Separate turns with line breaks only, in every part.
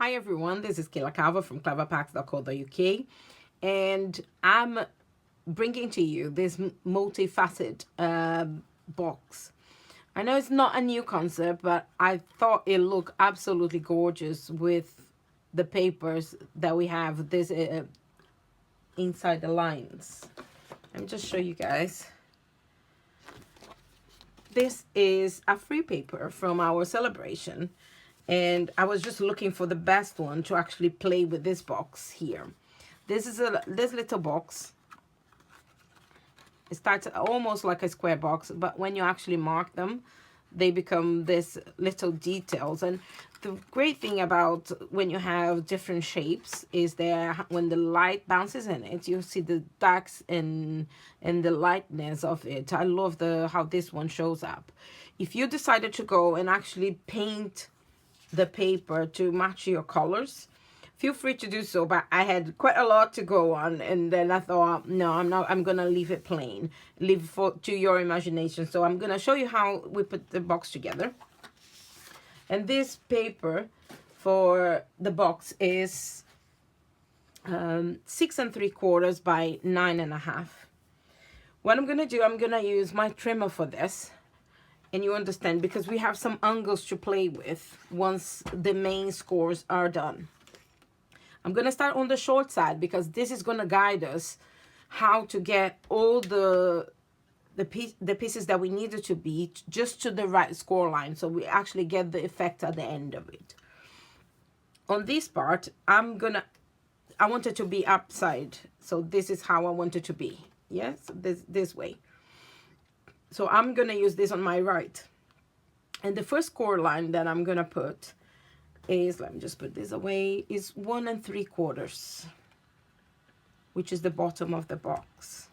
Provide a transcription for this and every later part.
Hi everyone, this is Keila Calver from cleverpacks.co.uk, and I'm bringing to you this multi-facet box. I know it's not a new concept, but I thought it looked absolutely gorgeous with the papers that we have this inside the lines. Let me just show you guys. This is a free paper from our Sale-A-Bration, and I was just looking for the best one to actually play with this box here. This is this little box. It starts almost like a square box, but when you actually mark them, they become this little details. And the great thing about when you have different shapes is that when the light bounces in it, you see the darks and the lightness of it. I love how this one shows up. If you decided to go and actually paint the paper to match your colors, feel free to do so, but I had quite a lot to go on, and then I thought, no, I'm gonna leave it plain, leave it to your imagination. So I'm gonna show you how we put the box together. And this paper for the box is 6 3/4 by 9 1/2. What I'm gonna do, I'm gonna use my trimmer for this. And you understand, because we have some angles to play with once the main scores are done. I'm going to start on the short side because this is going to guide us how to get all the pieces that we needed to be just to the right score line, so we actually get the effect at the end of it. On this part, I want it to be upside, so this is how I want it to be. Yes, this way. So I'm going to use this on my right. And the first score line that I'm going to put is, let me just put this away, is 1 3/4, which is the bottom of the box.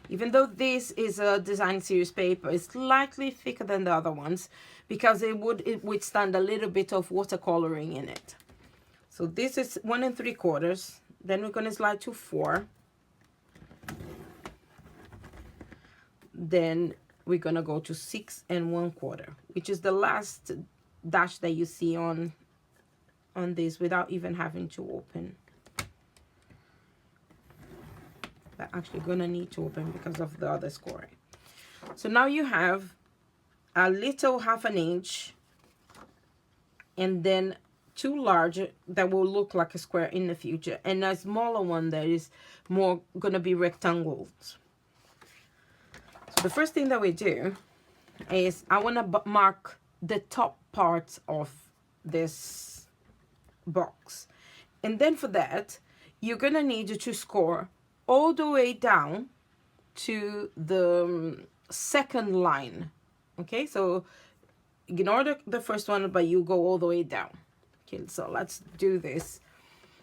Even though this is a design series paper, it's slightly thicker than the other ones because it would withstand a little bit of watercoloring in it. So this is 1 3/4. Then we're going to slide to 4. Then we're gonna go to 6 1/4, which is the last dash that you see on this without even having to open. But actually gonna need to open because of the other scoring. So now you have a little 1/2 inch and then 2 larger that will look like a square in the future, and a smaller one that is more gonna be rectangles. The first thing that we do is I want to mark the top parts of this box, and then for that you're gonna need to score all the way down to the second line. Okay, so ignore the first one, but you go all the way down. Okay, so let's do this.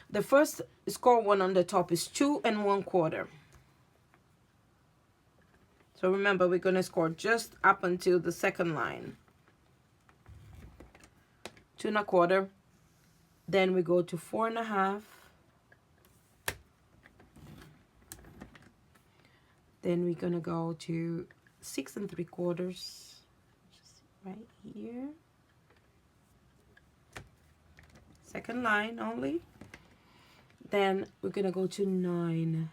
The first score one on the top is 2 1/4. So remember, we're going to score just up until the second line. 2 1/4. Then we go to 4 1/2. Then we're going to go to 6 3/4. Just right here. Second line only. Then we're going to go to 9.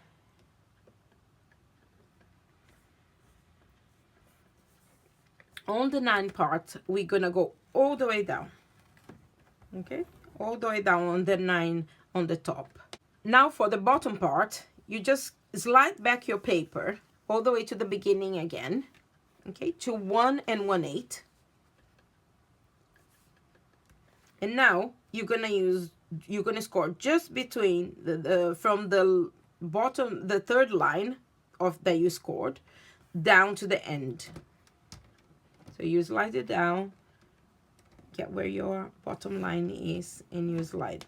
On the 9 part, we're gonna go all the way down. Okay, all the way down on the 9 on the top. Now for the bottom part, you just slide back your paper all the way to the beginning again. Okay, to 1 1/8. And now you're gonna score just between from the bottom, the third line of that you scored, down to the end. So you slide it down, get where your bottom line is, and you slide.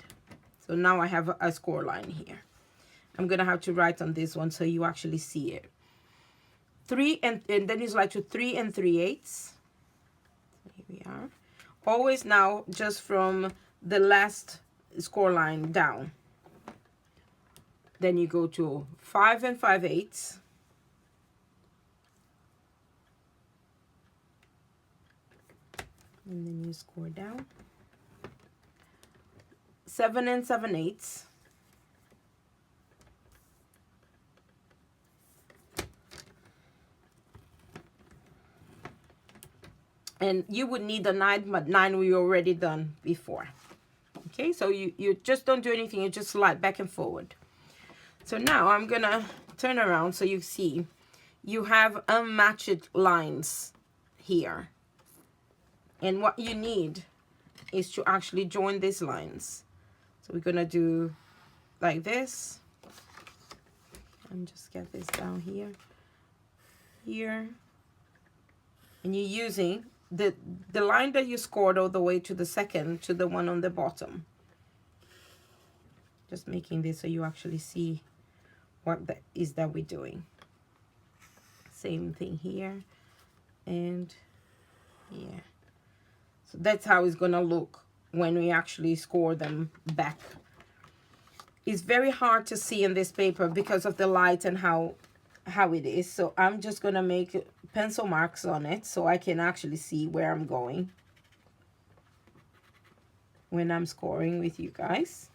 So now I have a score line here. I'm gonna have to write on this one so you actually see it. 3 and then you slide to 3 3/8. So here we are. Always now just from the last score line down. Then you go to 5 5/8. And then you score down. 7 7/8. And you would need a 9, but 9 we already done before. Okay, so you just don't do anything, you just slide back and forward. So now I'm gonna turn around so you see you have unmatched lines here. And what you need is to actually join these lines. So we're gonna do like this. And just get this down here. Here. And you're using the line that you scored all the way to the second, to the one on the bottom. Just making this so you actually see what that is that we're doing. Same thing here and here. So that's how it's gonna look when we actually score them back. It's very hard to see in this paper because of the light and how it is. So I'm just gonna make pencil marks on it so I can actually see where I'm going when I'm scoring with you guys.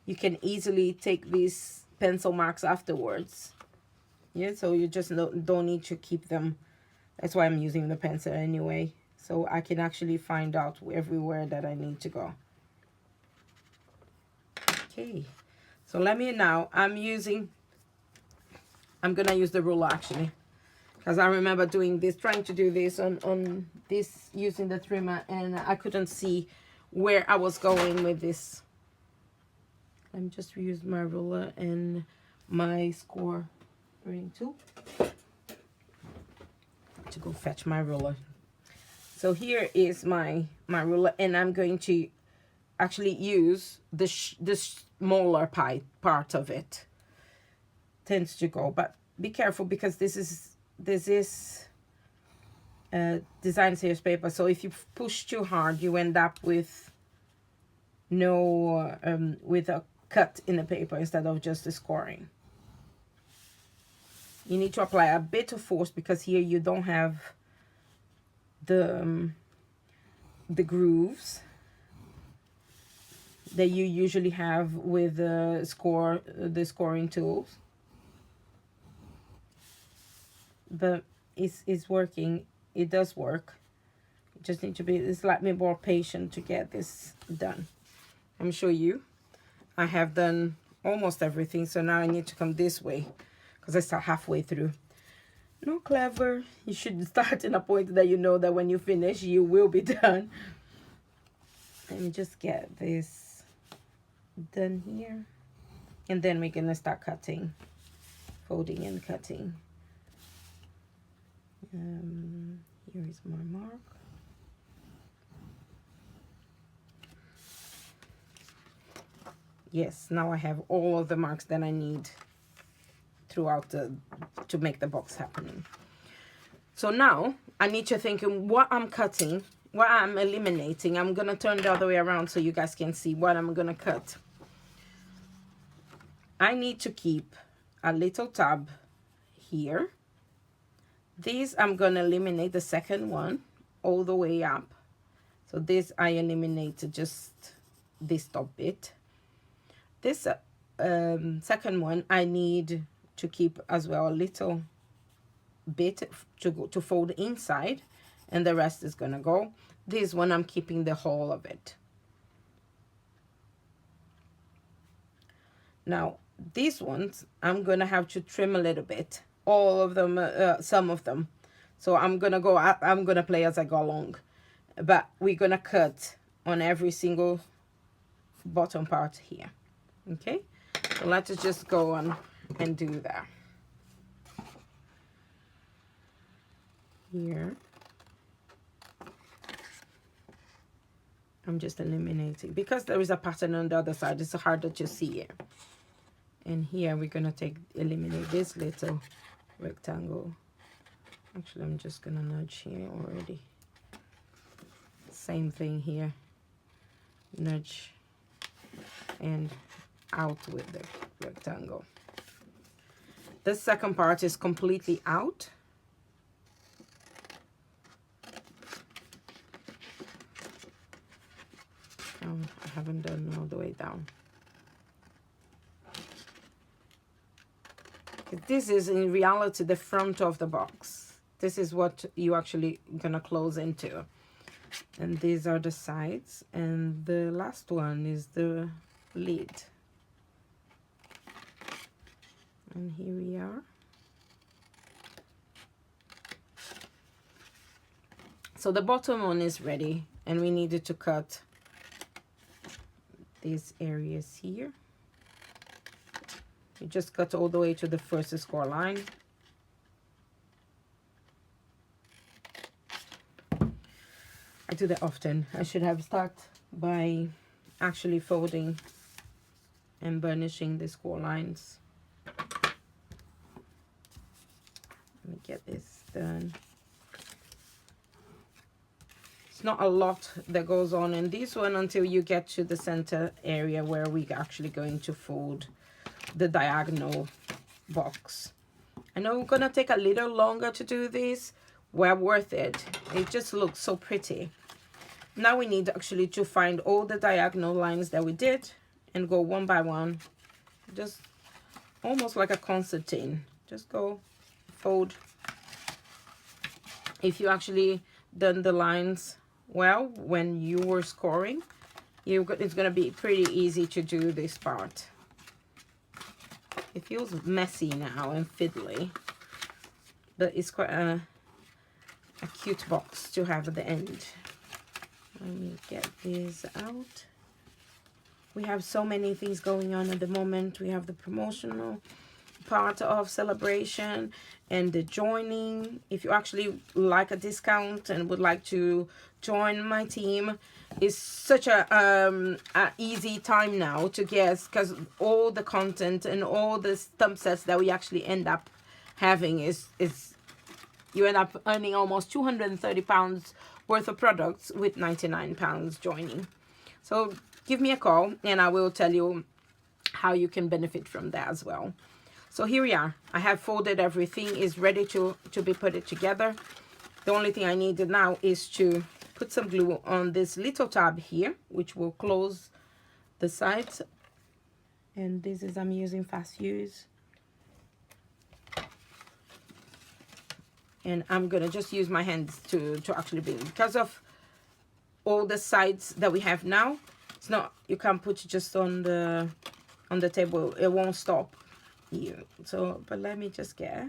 You can easily take these pencil marks afterwards. Yeah, so you just don't need to keep them. That's why I'm using the pencil anyway, so I can actually find out everywhere that I need to go. Okay, so let me now, I'm gonna use the ruler actually, because I remember doing this, trying to do this on this using the trimmer, and I couldn't see where I was going with this. Let me just reuse my ruler and my scoring tool to go fetch my ruler. So here is my ruler, and I'm going to actually use the smaller part of it. Tends to go, but be careful because this is design series paper, so if you push too hard you end up with no with a cut in the paper instead of just the scoring. You need to apply a bit of force because here you don't have the grooves that you usually have with the scoring tools. But it's working. It does work. You just need to be slightly more patient to get this done. I'm sure I have done almost everything, so now I need to come this way because I start halfway through. No, Clever, you should start in a point that you know that when you finish you will be done. Let me just get this done here, and then we're gonna start cutting, folding and cutting. Here is my mark. Yes, now I have all of the marks that I need throughout to make the box happening. So now I need to think what I'm cutting, what I'm eliminating. I'm gonna turn the other way around so you guys can see what I'm gonna cut. I need to keep a little tab here. This I'm gonna eliminate the second one all the way up. So this I eliminated just this top bit. This second one I need to keep as well a little bit to fold inside, and the rest is gonna go. This one I'm keeping the whole of it. Now these ones I'm gonna have to trim a little bit, all of them, some of them. So I'm gonna play as I go along, but we're gonna cut on every single bottom part here. Okay, so let's just go on and do that. Here I'm just eliminating because there is a pattern on the other side. It's harder to see it. And here we're gonna eliminate this little rectangle. Actually, I'm just gonna nudge here already. Same thing here. Nudge and out with the rectangle. This second part is completely out. way down. This is in reality the front of the box. This is what you actually gonna close into. And these are the sides, and the last one is the lid. And here we are. So the bottom one is ready, and we needed to cut these areas here. You just cut all the way to the first score line. I do that often. I should have started by actually folding and burnishing the score lines. Let me get this done. It's not a lot that goes on in this one until you get to the center area where we're actually going to fold the diagonal box. I know it's gonna take a little longer to do this. Well worth it. It just looks so pretty. Now we need actually to find all the diagonal lines that we did and go one by one, just almost like a concertine. Just go fold. If you actually done the lines well when you were scoring, it's gonna be pretty easy to do this part. It feels messy now and fiddly, but it's quite a cute box to have at the end. Let me get this out. We have so many things going on at the moment. We have the promotional part of Sale-A-Bration and the joining. If you actually like a discount and would like to join my team, it's such a easy time now to guess, because all the content and all the stamp sets that we actually end up having is you end up earning almost £230 worth of products with £99 joining. So give me a call and I will tell you how you can benefit from that as well. So here we are. I have folded everything, is ready to be put together. The only thing I need now is to put some glue on this little tab here, which will close the sides. And this is, I'm using Fast Fuse. And I'm gonna just use my hands to actually bring, because of all the sides that we have now. It's not, you can't put it just on the table, it won't stop you. So, but let me just get,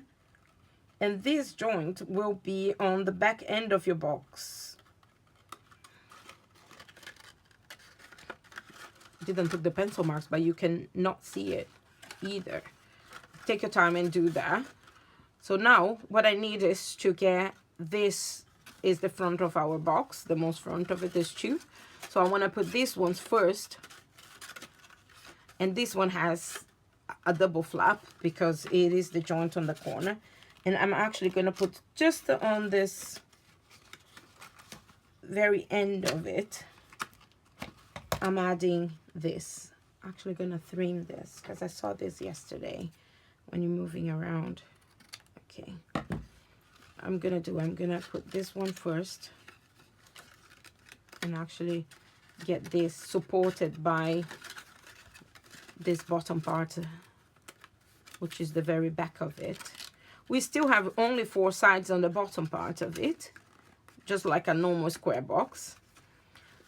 and this joint will be on the back end of your box. Didn't took the pencil marks, but you can not see it either. Take your time and do that. So now what I need is to get, this is the front of our box, the most front of it is 2. So I want to put these ones first, and this one has a double flap because it is the joint on the corner. And I'm actually going to put just on this very end of it, I'm adding this. Actually going to trim this because I saw this yesterday when you're moving around. Okay, I'm gonna put this one first and actually get this supported by this bottom part, which is the very back of it. We still have only 4 sides on the bottom part of it, just like a normal square box.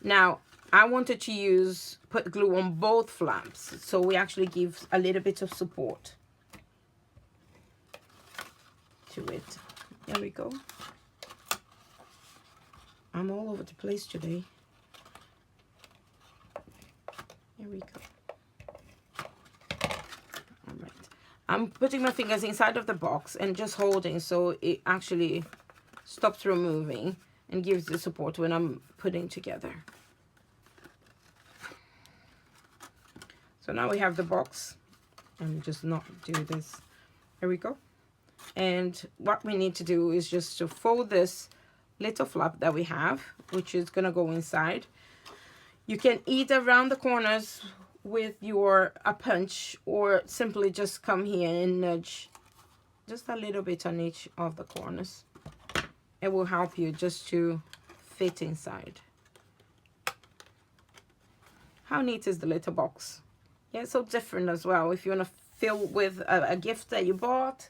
Now I wanted to put glue on both flaps, so we actually give a little bit of support to it. There we go. I'm all over the place today. Here we go. All right. I'm putting my fingers inside of the box and just holding so it actually stops removing and gives the support when I'm putting together. So now we have the box. And just not do this. There we go. And what we need to do is just to fold this little flap that we have, which is going to go inside. You can either round the corners with a punch, or simply just come here and nudge just a little bit on each of the corners. It will help you just to fit inside. How neat is the little box? Yeah, it's so different as well. If you want to fill with a gift that you bought,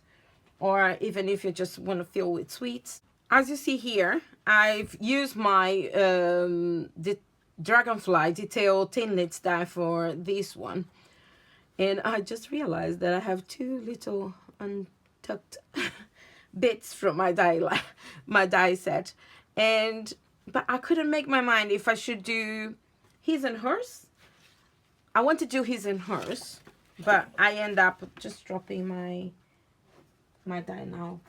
or even if you just want to fill with sweets. As you see here, I've used my the Dragonfly detail tin lid die for this one. And I just realized that I have two little untucked bits from my die set. But I couldn't make my mind if I should do his and hers. I want to do his and hers, but I end up just dropping my die now.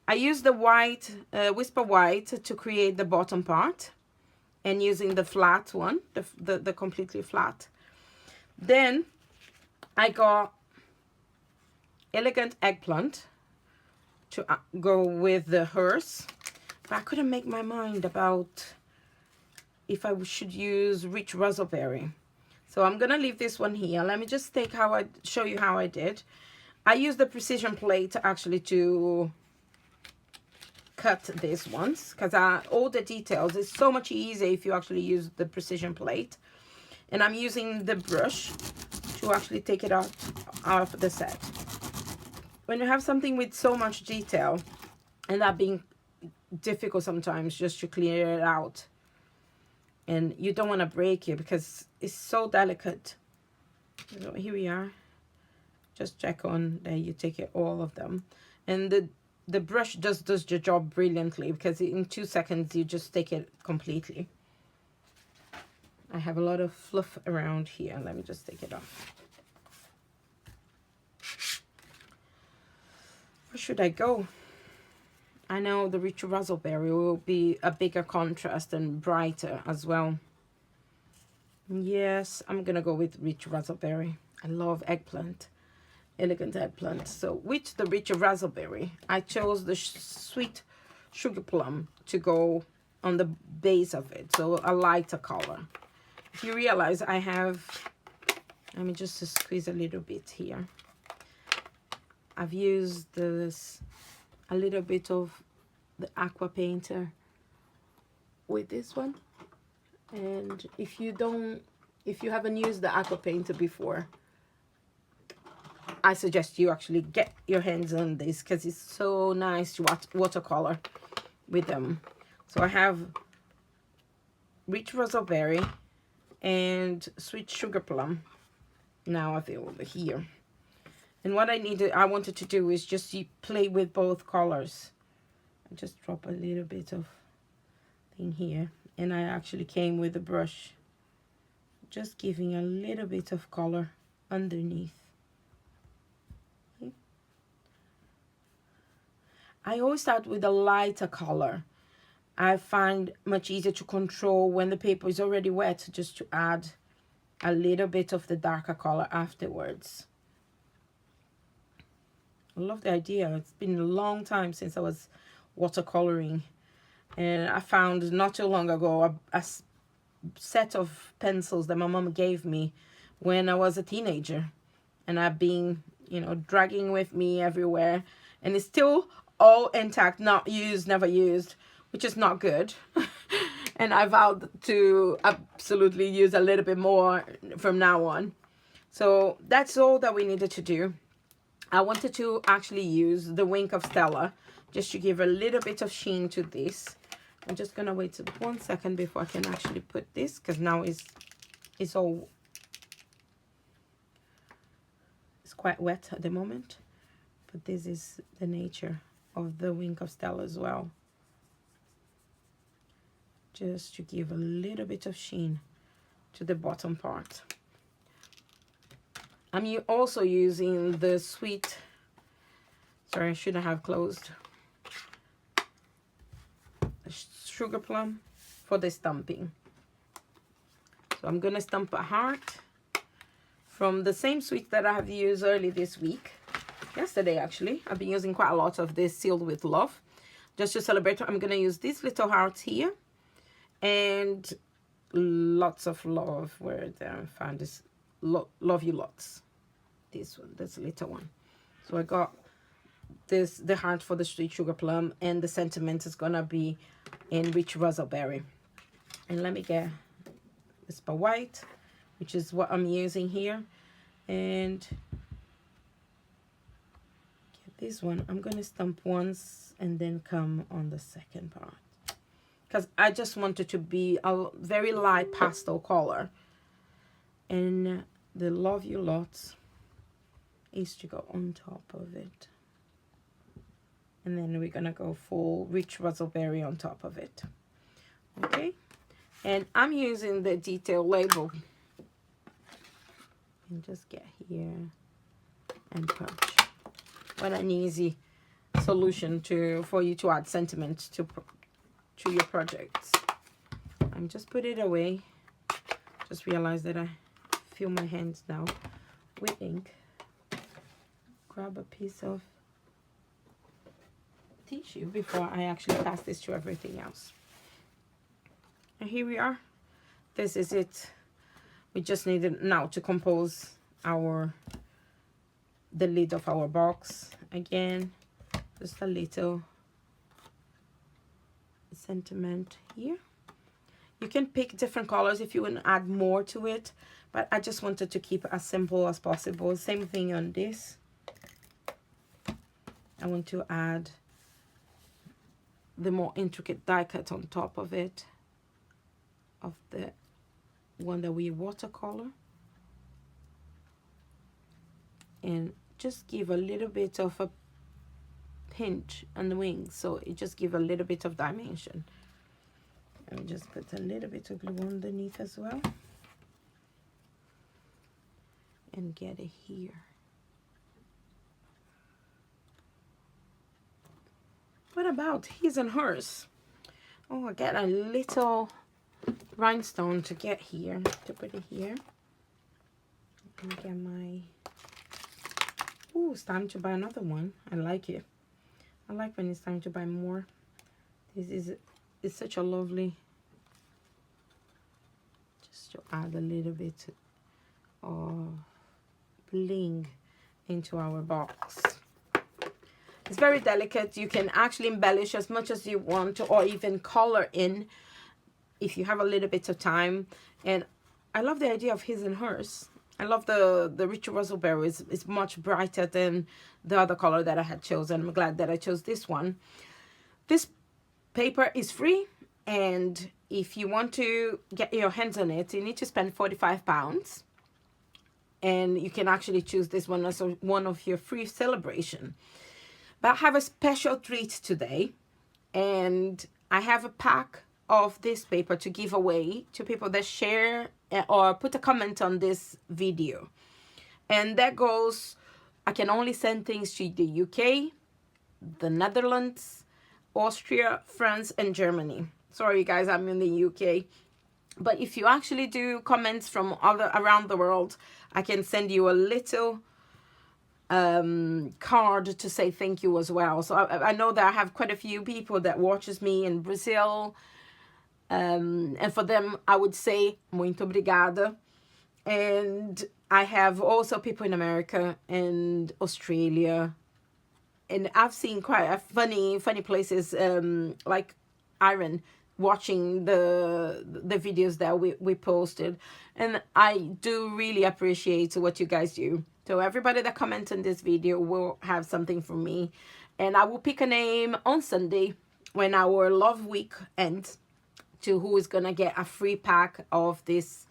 I use the white, Whisper White, to create the bottom part, and using the flat one, the completely flat. Then I got Elegant Eggplant to go with the hers, but I couldn't make my mind about if I should use Rich Raspberry. So I'm gonna leave this one here. Let me just show you how I did. I used the precision plate actually to cut these ones, because all the details is so much easier if you actually use the precision plate. And I'm using the brush to actually take it out of the set. When you have something with so much detail, and that being difficult sometimes just to clear it out, and you don't want to break it because it's so delicate. So here we are. Just check on that you take it, all of them, and the brush just does the job brilliantly, because in 2 seconds you just take it completely. I have a lot of fluff around here. Let me just take it off. Where should I go? I know the Rich Raspberry will be a bigger contrast and brighter as well. Yes, I'm gonna go with Rich Raspberry. I love eggplant, Elegant Eggplant. So with the Rich Raspberry, I chose the sweet sugar plum to go on the base of it, so a lighter color. If you realize I have, let me just squeeze a little bit here. I've used a little bit of the aqua painter with this one. And if you haven't used the aqua painter before, I suggest you actually get your hands on this, because it's so nice to watercolor with them. So I have Rich Raspberry and Sweet Sugar Plum now available here. And what I wanted to do is just play with both colors. I just drop a little bit of thing here, and I actually came with a brush, just giving a little bit of color underneath. Okay. I always start with a lighter color. I find much easier to control when the paper is already wet, just to add a little bit of the darker color afterwards. I love the idea. It's been a long time since I was watercoloring, and I found not too long ago a set of pencils that my mom gave me when I was a teenager, and I've been, dragging with me everywhere, and it's still all intact, not used, never used, which is not good. And I vowed to absolutely use a little bit more from now on. So that's all that we needed to do. I wanted to actually use the Wink of Stella just to give a little bit of sheen to this. I'm just gonna wait 1 second before I can actually put this, because now it's quite wet at the moment. But this is the nature of the Wink of Stella as well. Just to give a little bit of sheen to the bottom part. I'm also using the sweet, sorry, I shouldn't have closed, the sugar plum for the stamping. So I'm gonna stamp a heart from the same sweet that I have used early this week, yesterday actually. I've been using quite a lot of this Sealed with Love. Just to celebrate, I'm gonna use these little hearts here, and lots of love. Where I found this, love you lots. This one, this little one. So I got the heart for the Sweet Sugar Plum, and the sentiment is gonna be in Rich Raspberry. And let me get Whisper White, which is what I'm using here. And this one, I'm going to stamp once and then come on the second part, because I just want it to be a very light pastel color. And the Love You Lots is to go on top of it. And then we're going to go full rich raspberry on top of it. Okay. And I'm using the detail label. And just get here and punch. What an easy solution for you to add sentiment to your projects. I'm just put it away. Just realized that I fill my hands now with ink. Grab a piece of tissue before I actually pass this to everything else. And here we are. This is it. We just need it now to compose the lid of our box. Again, just a little sentiment here. You can pick different colors if you want to add more to it, but I just wanted to keep it as simple as possible. Same thing on this. I want to add the more intricate die cut on top of it, of the one that we watercolor, and just give a little bit of a pinch on the wings, so it just give a little bit of dimension. And just put a little bit of glue underneath as well, and get it here. What about his and hers? Oh, I get a little rhinestone to get here, to put it here. And get my, ooh, it's time to buy another one. I like it. I like when it's time to buy more. It's such a lovely, just to add a little bit of bling into our box. It's very delicate. You can actually embellish as much as you want, or even color in if you have a little bit of time. And I love the idea of his and hers. I love the rich raspberry. It's much brighter than the other color that I had chosen. I'm glad that I chose this one. This paper is free, and if you want to get your hands on it, you need to spend £45. And you can actually choose this one as one of your free celebration. But I have a special treat today, and I have a pack of this paper to give away to people that share or put a comment on this video. And that goes, I can only send things to the UK, the Netherlands, Austria, France, and Germany. Sorry guys, I'm in the UK. But if you actually do comments from around the world, I can send you a little card to say thank you as well. So I know that I have quite a few people that watches me in Brazil, and for them I would say muito obrigada. And I have also people in America and Australia, and I've seen quite a funny places, like Iran, watching the videos that we posted. And I do really appreciate what you guys do. So everybody that comments on this video will have something from me, and I will pick a name on Sunday when our love week ends, to who is gonna get a free pack of this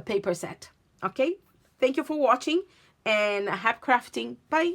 paper set. Okay, thank you for watching, and happy crafting. Bye.